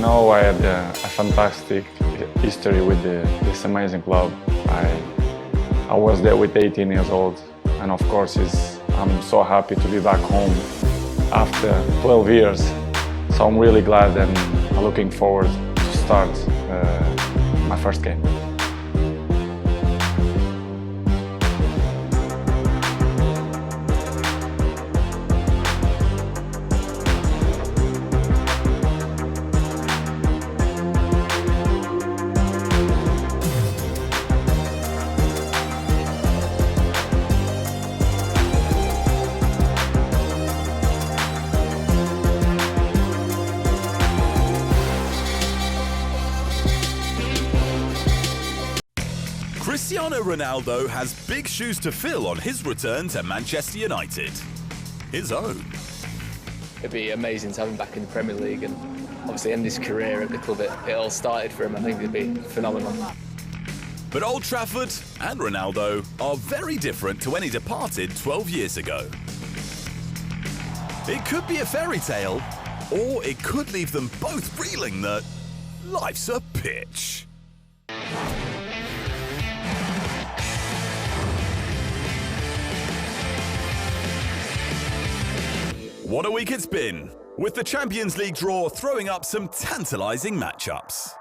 know, I had a fantastic history with this amazing club. I was there with 18 years old, and of course I'm so happy to be back home after 12 years. So I'm really glad and looking forward to start my first game. Cristiano Ronaldo has big shoes to fill on his return to Manchester United. His own. It'd be amazing to have him back in the Premier League and obviously end his career at the club it all started for him. I think it'd be phenomenal. But Old Trafford and Ronaldo are very different to when he departed 12 years ago. It could be a fairy tale, or it could leave them both reeling that life's a pitch. What a week it's been, with the Champions League draw throwing up some tantalising matchups.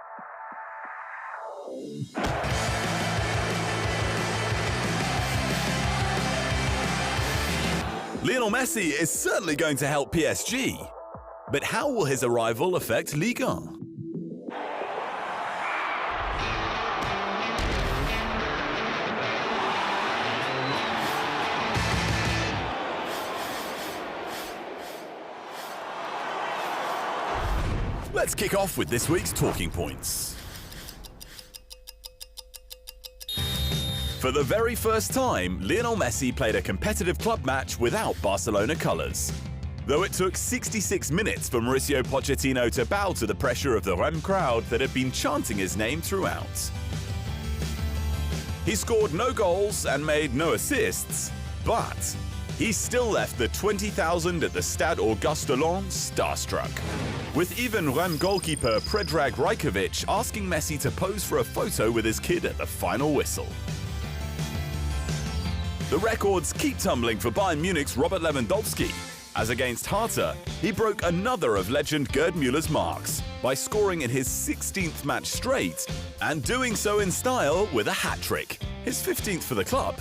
Lionel Messi is certainly going to help PSG, but how will his arrival affect Ligue 1? Let's kick off with this week's talking points. For the very first time, Lionel Messi played a competitive club match without Barcelona colours. Though it took 66 minutes for Mauricio Pochettino to bow to the pressure of the Rem crowd that had been chanting his name throughout. He scored no goals and made no assists, but he still left the 20,000 at the Stade Auguste Delon starstruck, with even Rem goalkeeper Predrag Rajkovic asking Messi to pose for a photo with his kid at the final whistle. The records keep tumbling for Bayern Munich's Robert Lewandowski, as against Hertha, he broke another of legend Gerd Müller's marks by scoring in his 16th match straight, and doing so in style with a hat-trick, his 15th for the club,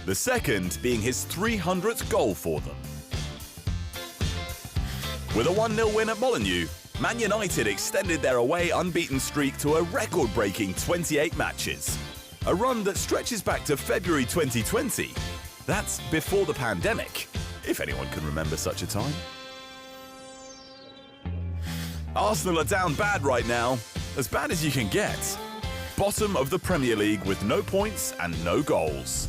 the second being his 300th goal for them. With a 1-0 win at Molineux, Man United extended their away unbeaten streak to a record-breaking 28 matches, a run that stretches back to February 2020. That's before the pandemic, if anyone can remember such a time. Arsenal are down bad right now, as bad as you can get. Bottom of the Premier League with no points and no goals.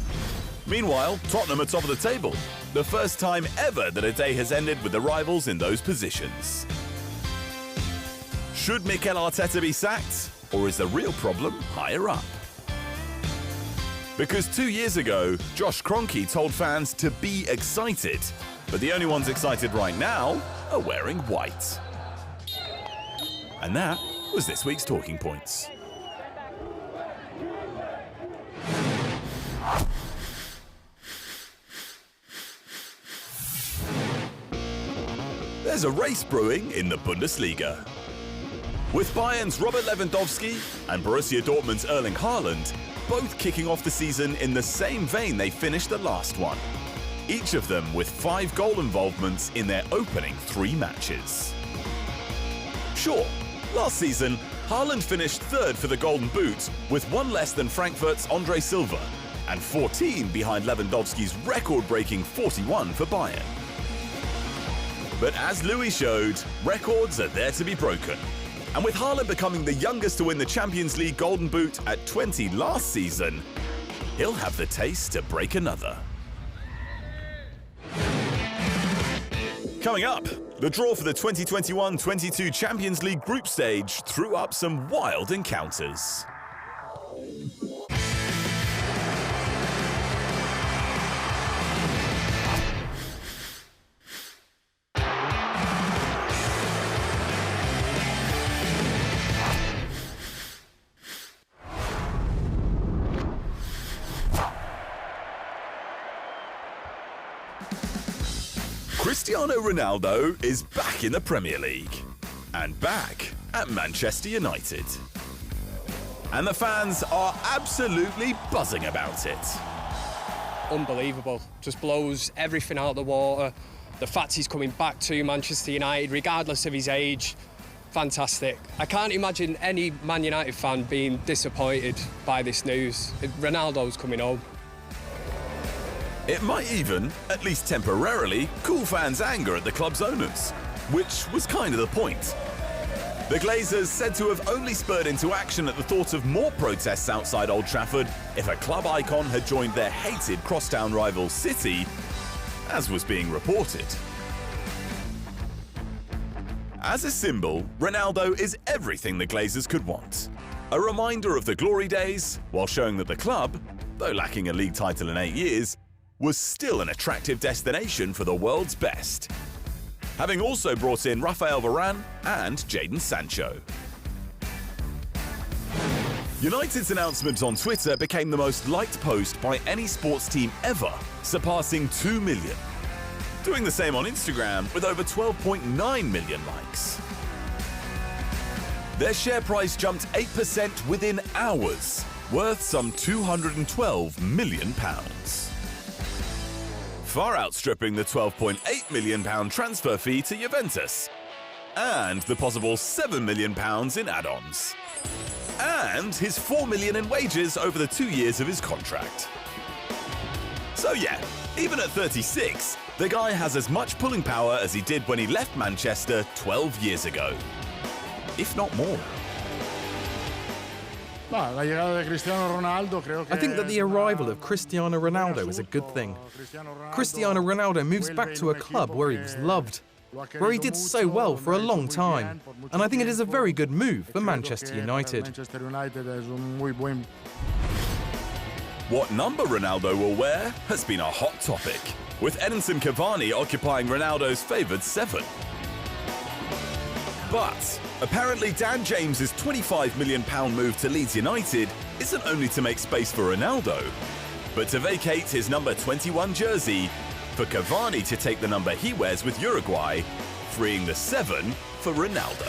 Meanwhile, Tottenham are top of the table, the first time ever that a day has ended with the rivals in those positions. Should Mikel Arteta be sacked, or is the real problem higher up? Because 2 years ago, Josh Kroenke told fans to be excited, but the only ones excited right now are wearing white. And that was this week's Talking Points. There's a race brewing in the Bundesliga. With Bayern's Robert Lewandowski and Borussia Dortmund's Erling Haaland both kicking off the season in the same vein they finished the last one, each of them with 5 goal involvements in their opening 3 matches. Sure, last season, Haaland finished 3rd for the Golden Boot with 1 less than Frankfurt's Andre Silva and 14 behind Lewandowski's record-breaking 41 for Bayern. But as Louis showed, records are there to be broken. And with Haaland becoming the youngest to win the Champions League Golden Boot at 20 last season, he'll have the taste to break another. Coming up, the draw for the 2021-22 Champions League group stage threw up some wild encounters. Cristiano Ronaldo is back in the Premier League and back at Manchester United. And the fans are absolutely buzzing about it. Unbelievable. Just blows everything out of the water. The fact he's coming back to Manchester United, regardless of his age, fantastic. I can't imagine any Man United fan being disappointed by this news. Ronaldo's coming home. It might even, at least temporarily, cool fans' anger at the club's owners, which was kind of the point. The Glazers said to have only spurred into action at the thought of more protests outside Old Trafford if a club icon had joined their hated crosstown rival City, as was being reported. As a symbol, Ronaldo is everything the Glazers could want. A reminder of the glory days, while showing that the club, though lacking a league title in 8 years, was still an attractive destination for the world's best, having also brought in Rafael Varane and Jadon Sancho. United's announcement on Twitter became the most liked post by any sports team ever, surpassing 2 million. Doing the same on Instagram with over 12.9 million likes. Their share price jumped 8% within hours, worth some £212 million. Far outstripping the £12.8 million transfer fee to Juventus, and the possible £7 million in add-ons, and his £4 million in wages over the 2 years of his contract. So yeah, even at 36, the guy has as much pulling power as he did when he left Manchester 12 years ago, if not more. I think that the arrival of Cristiano Ronaldo is a good thing. Cristiano Ronaldo moves back to a club where he was loved, where he did so well for a long time, and I think it is a very good move for Manchester United. What number Ronaldo will wear has been a hot topic, with Edinson Cavani occupying Ronaldo's favoured 7. But apparently Dan James's £25 million move to Leeds United isn't only to make space for Ronaldo, but to vacate his number 21 jersey for Cavani to take the number he wears with Uruguay, freeing the 7 for Ronaldo.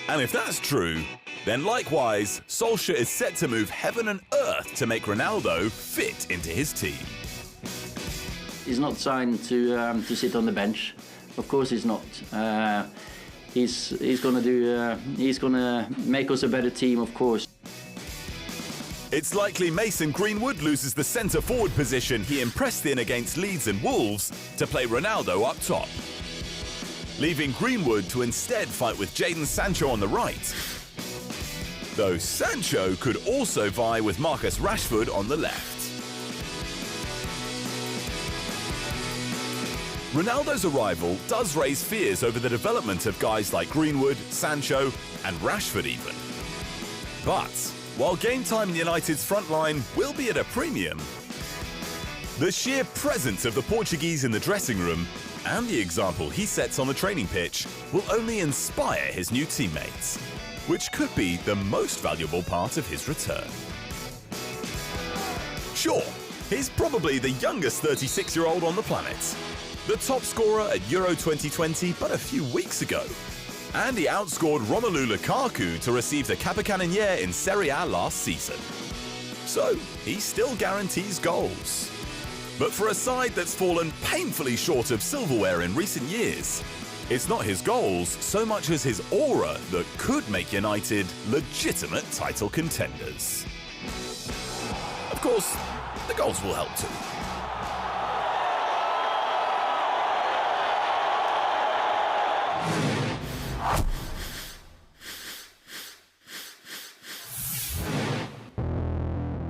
And if that's true, then likewise, Solskjaer is set to move heaven and earth to make Ronaldo fit into his team. He's not signed to sit on the bench. Of course, he's not. He's gonna make us a better team, of course. It's likely Mason Greenwood loses the centre-forward position he impressed in against Leeds and Wolves to play Ronaldo up top, leaving Greenwood to instead fight with Jadon Sancho on the right. Though Sancho could also vie with Marcus Rashford on the left. Ronaldo's arrival does raise fears over the development of guys like Greenwood, Sancho, and Rashford even. But while game time in United's front line will be at a premium, the sheer presence of the Portuguese in the dressing room and the example he sets on the training pitch will only inspire his new teammates, which could be the most valuable part of his return. Sure, he's probably the youngest 36-year-old on the planet, the top scorer at Euro 2020 but a few weeks ago, and he outscored Romelu Lukaku to receive the Capocannoniere in Serie A last season. So he still guarantees goals. But for a side that's fallen painfully short of silverware in recent years, it's not his goals so much as his aura that could make United legitimate title contenders. Of course, the goals will help too.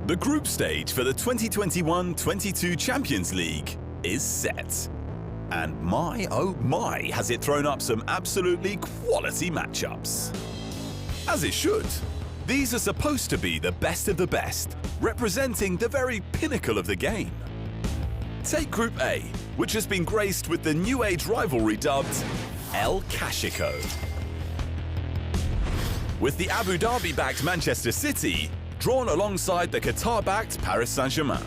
The group stage for the 2021-22 Champions League is set. And my, oh my, has it thrown up some absolutely quality matchups. As it should. These are supposed to be the best of the best, representing the very pinnacle of the game. Take Group A, which has been graced with the new age rivalry dubbed El Clasico. With the Abu Dhabi-backed Manchester City drawn alongside the Qatar-backed Paris Saint-Germain.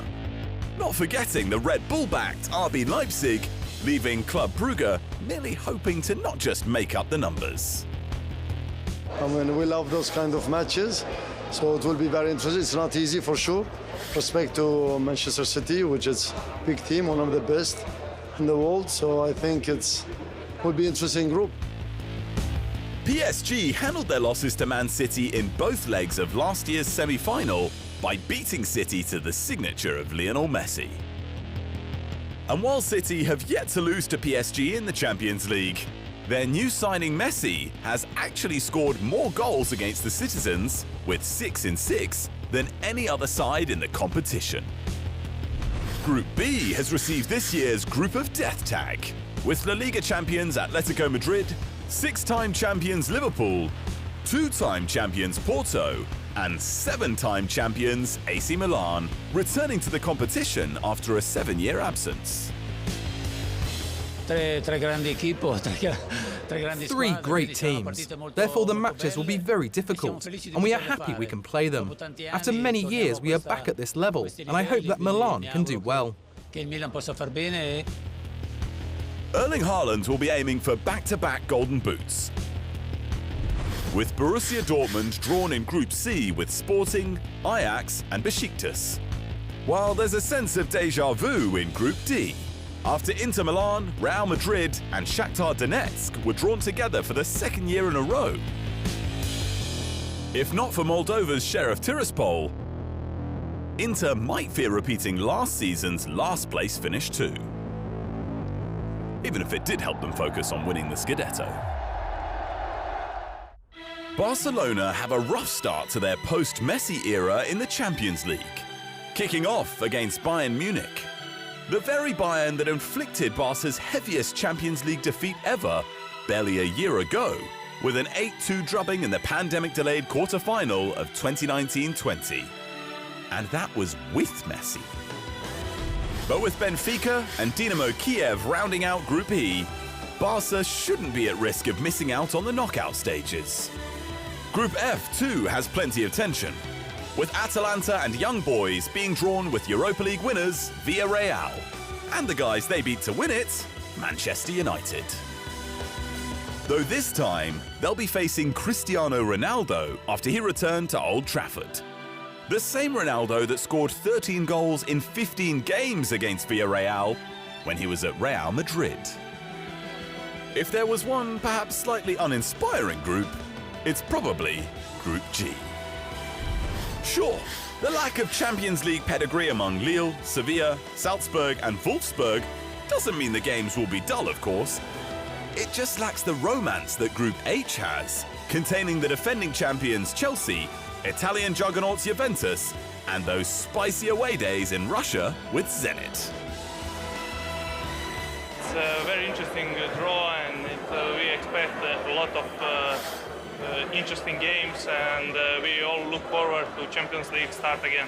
Not forgetting the Red Bull-backed RB Leipzig, leaving Club Brugge merely hoping to not just make up the numbers. I mean, we love those kind of matches, so it will be very interesting. It's not easy for sure. Respect to Manchester City, which is a big team, one of the best in the world, so I think will be an interesting group. PSG handled their losses to Man City in both legs of last year's semi-final by beating City to the signature of Lionel Messi. And while City have yet to lose to PSG in the Champions League, their new signing Messi has actually scored more goals against the citizens, with 6 in 6, than any other side in the competition. Group B has received this year's Group of Death tag, with La Liga champions Atletico Madrid, 6-time champions Liverpool, 2-time champions Porto, and 7-time champions AC Milan, returning to the competition after a 7-year absence. Three great teams. Therefore, the matches will be very difficult, and we are happy we can play them. After many years, we are back at this level, and I hope that Milan can do well. Erling Haaland will be aiming for back-to-back golden boots, with Borussia Dortmund drawn in Group C with Sporting, Ajax and Besiktas. While there's a sense of déjà vu in Group D, after Inter Milan, Real Madrid and Shakhtar Donetsk were drawn together for the 2nd year in a row. If not for Moldova's Sheriff Tiraspol, Inter might fear repeating last season's last-place finish too, even if it did help them focus on winning the Scudetto. Barcelona have a rough start to their post-Messi era in the Champions League, kicking off against Bayern Munich. The very Bayern that inflicted Barca's heaviest Champions League defeat ever barely a year ago, with an 8-2 drubbing in the pandemic-delayed quarter-final of 2019-20. And that was with Messi. But with Benfica and Dinamo Kiev rounding out Group E, Barca shouldn't be at risk of missing out on the knockout stages. Group F too has plenty of tension, with Atalanta and Young Boys being drawn with Europa League winners Villarreal, and the guys they beat to win it, Manchester United. Though this time, they'll be facing Cristiano Ronaldo after he returned to Old Trafford. The same Ronaldo that scored 13 goals in 15 games against Villarreal when he was at Real Madrid. If there was one perhaps slightly uninspiring group, it's probably Group G. Sure, the lack of Champions League pedigree among Lille, Sevilla, Salzburg and Wolfsburg doesn't mean the games will be dull, of course. It just lacks the romance that Group H has, containing the defending champions Chelsea, Italian juggernauts Juventus, and those spicy away days in Russia with Zenit. It's a very interesting draw, and we expect a lot of interesting games, and we all look forward to Champions League start again.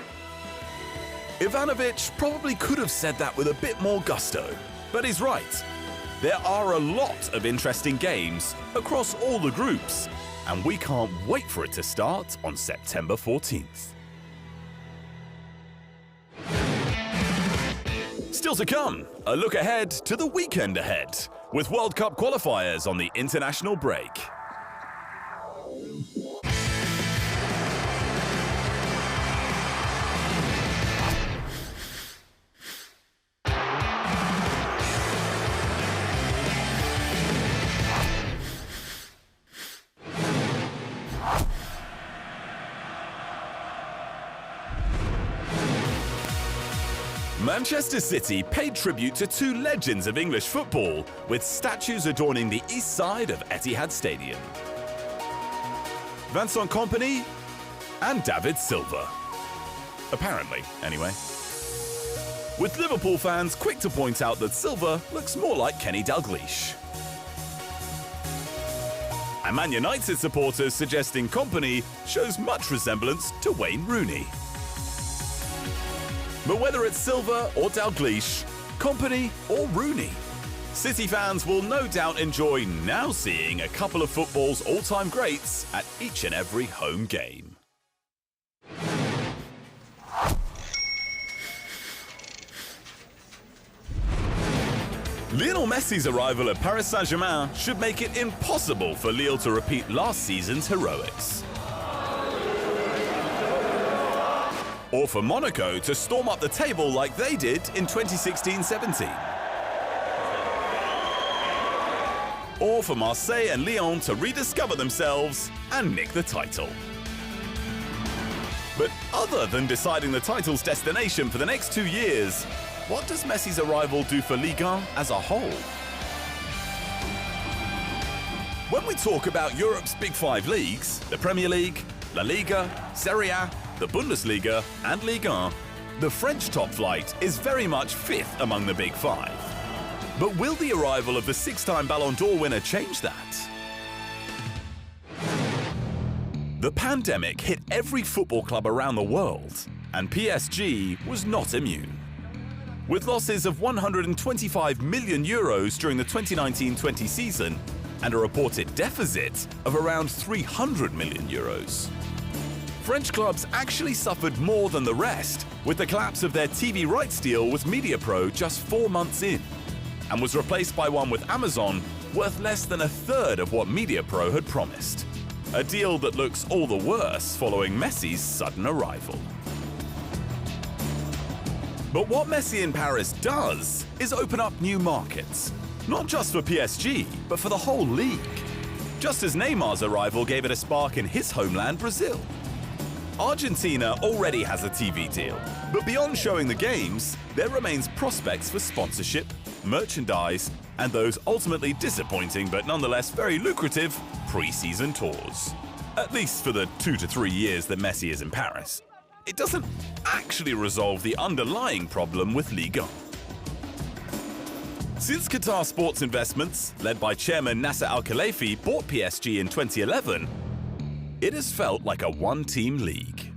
Ivanovic probably could have said that with a bit more gusto, but he's right. There are a lot of interesting games across all the groups, and we can't wait for it to start on September 14th. Still to come, a look ahead to the weekend ahead, with World Cup qualifiers on the international break. Manchester City paid tribute to two legends of English football, with statues adorning the east side of Etihad Stadium. Vincent Kompany and David Silva. Apparently, anyway. With Liverpool fans quick to point out that Silva looks more like Kenny Dalglish. And Man United supporters suggesting Kompany shows much resemblance to Wayne Rooney. But whether it's Silva or Dalglish, Kompany or Rooney, City fans will no doubt enjoy now seeing a couple of football's all-time greats at each and every home game. Lionel Messi's arrival at Paris Saint-Germain should make it impossible for Lille to repeat last season's heroics. Or for Monaco to storm up the table like they did in 2016-17. Or for Marseille and Lyon to rediscover themselves and nick the title. But other than deciding the title's destination for the next 2 years, what does Messi's arrival do for Ligue 1 as a whole? When we talk about Europe's Big Five leagues, the Premier League, La Liga, Serie A, the Bundesliga and Ligue 1, the French top flight is very much fifth among the Big Five. But will the arrival of the six-time Ballon d'Or winner change that? The pandemic hit every football club around the world, and PSG was not immune. With losses of 125 million euros during the 2019-20 season and a reported deficit of around 300 million euros. French clubs actually suffered more than the rest, with the collapse of their TV rights deal with MediaPro just 4 months in, and was replaced by one with Amazon worth less than a third of what MediaPro had promised. A deal that looks all the worse following Messi's sudden arrival. But what Messi in Paris does is open up new markets, not just for PSG, but for the whole league. Just as Neymar's arrival gave it a spark in his homeland, Brazil. Argentina already has a TV deal, but beyond showing the games, there remains prospects for sponsorship, merchandise, and those ultimately disappointing but nonetheless very lucrative pre-season tours. At least for the 2 to 3 years that Messi is in Paris. It doesn't actually resolve the underlying problem with Ligue 1. Since Qatar Sports Investments, led by chairman Nasser Al-Khelaifi, bought PSG in 2011, it has felt like a one-team league.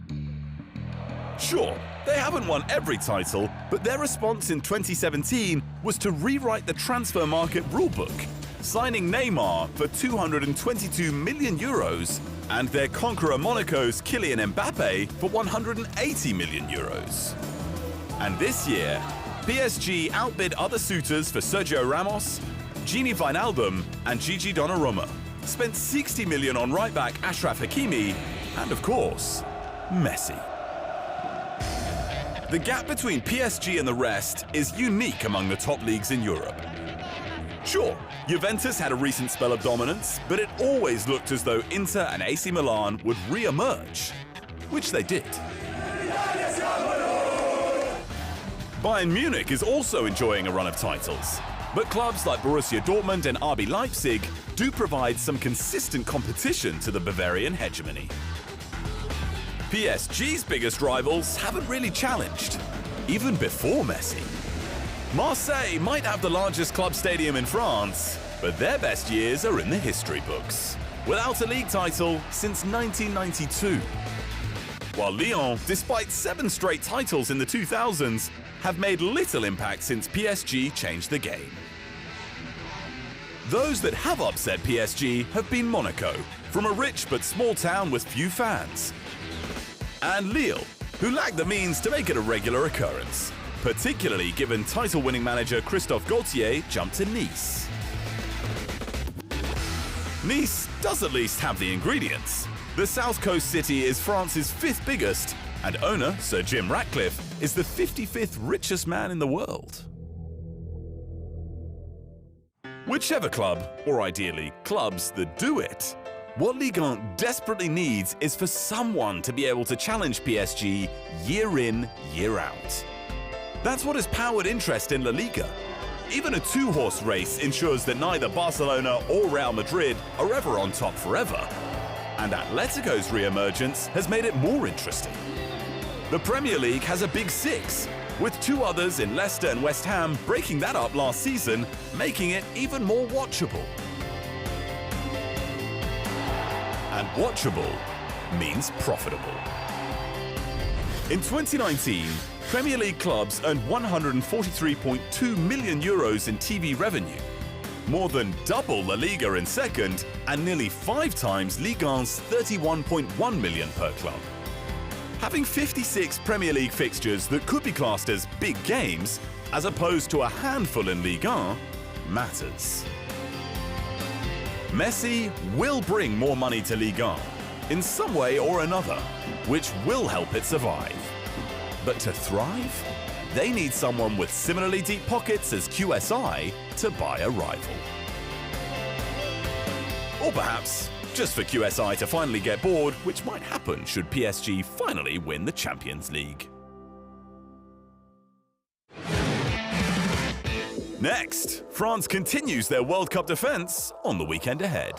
Sure, they haven't won every title, but their response in 2017 was to rewrite the transfer market rulebook, signing Neymar for 222 million euros and their conqueror Monaco's Kylian Mbappe for 180 million euros. And this year, PSG outbid other suitors for Sergio Ramos, Gini Wijnaldum and Gigi Donnarumma, spent 60 million on right-back Achraf Hakimi, and of course, Messi. The gap between PSG and the rest is unique among the top leagues in Europe. Sure, Juventus had a recent spell of dominance, but it always looked as though Inter and AC Milan would re-emerge, which they did. Bayern Munich is also enjoying a run of titles, but clubs like Borussia Dortmund and RB Leipzig do provide some consistent competition to the Bavarian hegemony. PSG's biggest rivals haven't really challenged, even before Messi. Marseille might have the largest club stadium in France, but their best years are in the history books, without a league title since 1992. While Lyon, despite 7 straight titles in the 2000s, have made little impact since PSG changed the game. Those that have upset PSG have been Monaco, from a rich but small town with few fans, and Lille, who lack the means to make it a regular occurrence, particularly given title-winning manager Christophe Galtier jumped to Nice. Nice does at least have the ingredients. The South Coast city is France's 5th biggest, and owner Sir Jim Ratcliffe is the 55th richest man in the world. Whichever club, or ideally clubs that do it, what Ligue 1 desperately needs is for someone to be able to challenge PSG year in, year out. That's what has powered interest in La Liga. Even a 2-horse race ensures that neither Barcelona or Real Madrid are ever on top forever. And Atletico's re-emergence has made it more interesting. The Premier League has a big 6, with 2 others in Leicester and West Ham breaking that up last season, making it even more watchable. And watchable means profitable. In 2019, Premier League clubs earned 143.2 million euros in TV revenue, more than double La Liga in second, and nearly 5 times Ligue 1's 31.1 million per club. Having 56 Premier League fixtures that could be classed as big games, as opposed to a handful in Ligue 1, matters. Messi will bring more money to Ligue 1 in some way or another, which will help it survive. But to thrive, they need someone with similarly deep pockets as QSI to buy a rival. Or perhaps just for QSI to finally get bored, which might happen should PSG finally win the Champions League. Next, France continues their World Cup defence on the weekend ahead.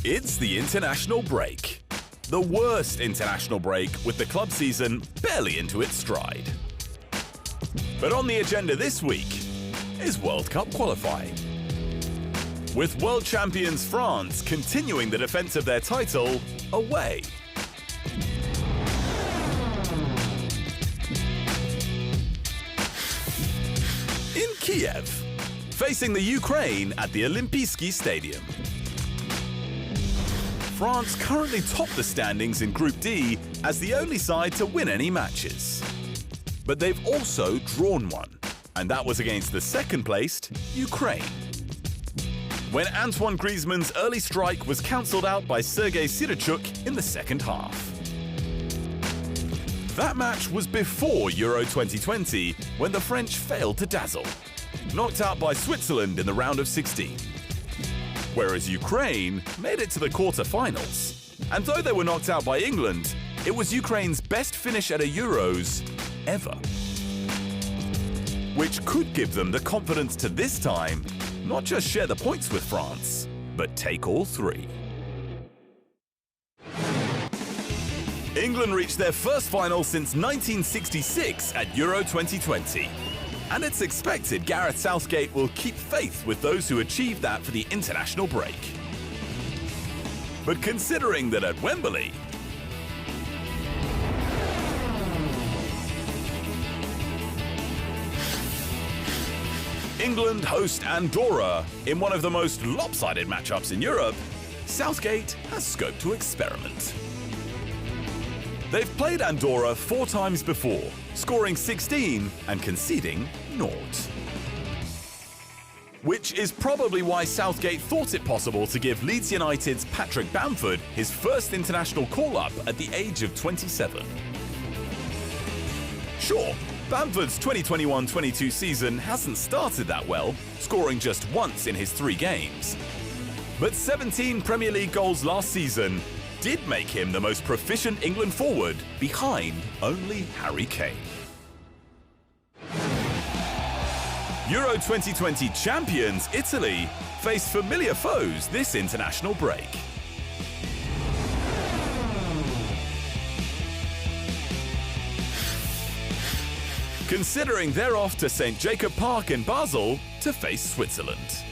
It's the international break. The worst international break, with the club season barely into its stride. But on the agenda this week is World Cup qualifying. With world champions France continuing the defence of their title away. In Kiev, facing the Ukraine at the Olympijski Stadium. France currently top the standings in Group D as the only side to win any matches. But they've also drawn one, and that was against the second-placed Ukraine. When Antoine Griezmann's early strike was cancelled out by Sergei Sirachuk in the second half. That match was before Euro 2020, when the French failed to dazzle, knocked out by Switzerland in the round of 16. Whereas Ukraine made it to the quarter-finals. And though they were knocked out by England, it was Ukraine's best finish at a Euros ever. Which could give them the confidence to this time not just share the points with France, but take all three. England reached their first final since 1966 at Euro 2020. And it's expected Gareth Southgate will keep faith with those who achieved that for the international break. But considering that at Wembley, England host Andorra in one of the most lopsided matchups in Europe, Southgate has scope to experiment. They've played Andorra 4 times before, scoring 16 and conceding 0. Which is probably why Southgate thought it possible to give Leeds United's Patrick Bamford his first international call-up at the age of 27. Sure, Bamford's 2021-22 season hasn't started that well, scoring just once in his 3 games. But 17 Premier League goals last season did make him the most proficient England forward behind only Harry Kane. Euro 2020 champions Italy face familiar foes this international break. Considering they're off to St. Jacob Park in Basel to face Switzerland.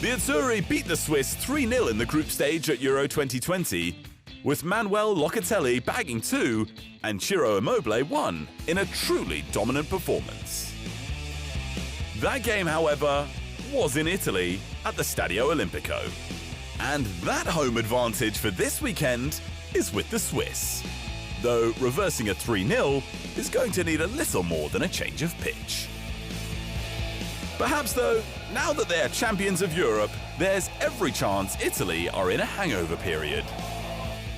The Azzurri beat the Swiss 3-0 in the group stage at Euro 2020, with Manuel Locatelli bagging 2 and Ciro Immobile 1 in a truly dominant performance. That game, however, was in Italy at the Stadio Olimpico. And that home advantage for this weekend is with the Swiss, though reversing a 3-0 is going to need a little more than a change of pitch. Perhaps though, now that they are champions of Europe, there's every chance Italy are in a hangover period.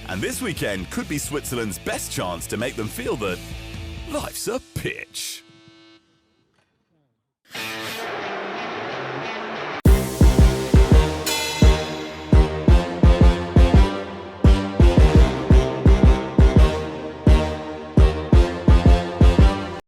And this weekend could be Switzerland's best chance to make them feel that life's a pitch.